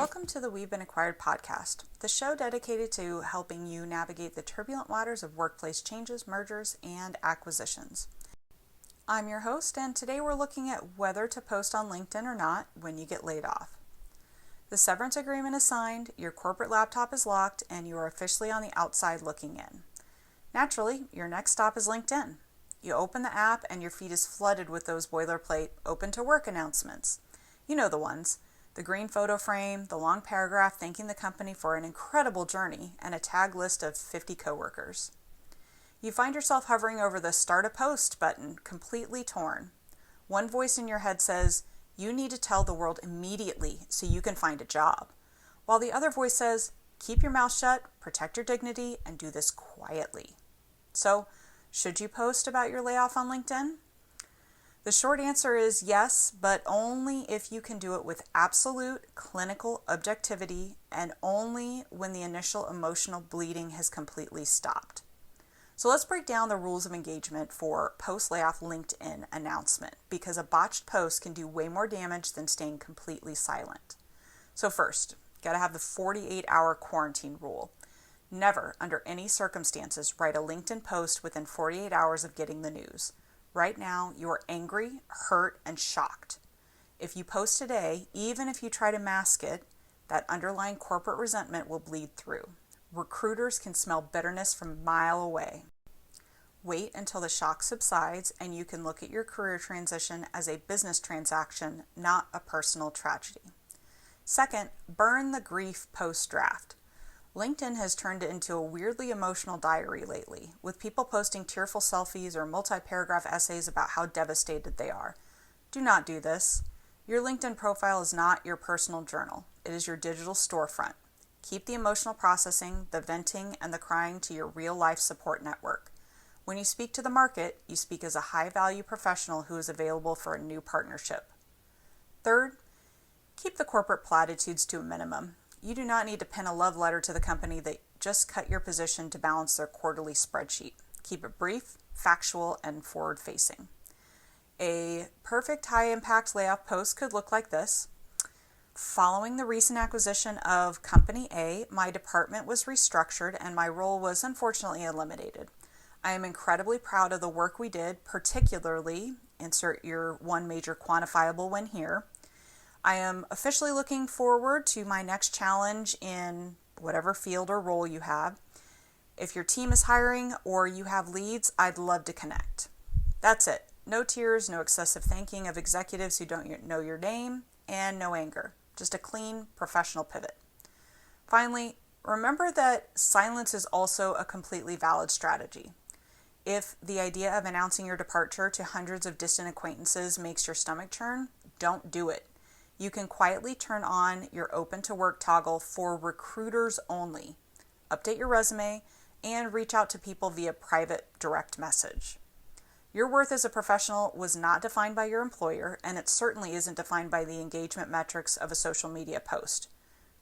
Welcome to the We've Been Acquired podcast, the show dedicated to helping you navigate the turbulent waters of workplace changes, mergers, and acquisitions. I'm your host, and today we're looking at whether to post on LinkedIn or not when you get laid off. The severance agreement is signed, your corporate laptop is locked, and you are officially on the outside looking in. Naturally, your next stop is LinkedIn. You open the app and your feed is flooded with those boilerplate open to work announcements. You know the ones. The green photo frame, the long paragraph thanking the company for an incredible journey, and a tag list of 50 coworkers. You find yourself hovering over the Start a Post button, completely torn. One voice in your head says, you need to tell the world immediately so you can find a job. While the other voice says, keep your mouth shut, protect your dignity, and do this quietly. So, should you post about your layoff on LinkedIn? The short answer is yes, but only if you can do it with absolute clinical objectivity and only when the initial emotional bleeding has completely stopped. So let's break down the rules of engagement for post-layoff LinkedIn announcement, because a botched post can do way more damage than staying completely silent. So first, gotta have the 48-hour quarantine rule. Never, under any circumstances, write a LinkedIn post within 48 hours of getting the news. Right now, you are angry, hurt, and shocked. If you post today, even if you try to mask it, that underlying corporate resentment will bleed through. Recruiters can smell bitterness from a mile away. Wait until the shock subsides and you can look at your career transition as a business transaction, not a personal tragedy. Second, burn the grief post-draft. LinkedIn has turned it into a weirdly emotional diary lately, with people posting tearful selfies or multi-paragraph essays about how devastated they are. Do not do this. Your LinkedIn profile is not your personal journal. It is your digital storefront. Keep the emotional processing, the venting, and the crying to your real-life support network. When you speak to the market, you speak as a high-value professional who is available for a new partnership. Third, keep the corporate platitudes to a minimum. You do not need to pen a love letter to the company that just cut your position to balance their quarterly spreadsheet. Keep it brief, factual, and forward-facing. A perfect high-impact layoff post could look like this. Following the recent acquisition of Company A, my department was restructured and my role was unfortunately eliminated. I am incredibly proud of the work we did, particularly, insert your one major quantifiable win here. I am officially looking forward to my next challenge in whatever field or role you have. If your team is hiring or you have leads, I'd love to connect. That's it. No tears, no excessive thanking of executives who don't know your name, and no anger. Just a clean, professional pivot. Finally, remember that silence is also a completely valid strategy. If the idea of announcing your departure to hundreds of distant acquaintances makes your stomach churn, don't do it. You can quietly turn on your open to work toggle for recruiters only. Update your resume and reach out to people via private direct message. Your worth as a professional was not defined by your employer, and it certainly isn't defined by the engagement metrics of a social media post.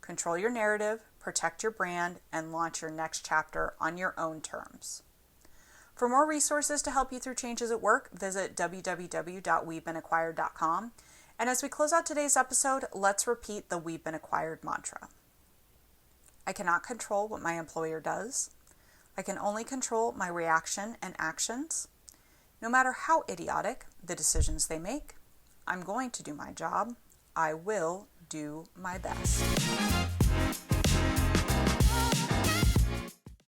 Control your narrative, protect your brand, and launch your next chapter on your own terms. For more resources to help you through changes at work, visit www.we'vebeenacquired.com. And as we close out today's episode, let's repeat the We've Been Acquired mantra. I cannot control what my employer does. I can only control my reaction and actions. No matter how idiotic the decisions they make, I'm going to do my job. I will do my best.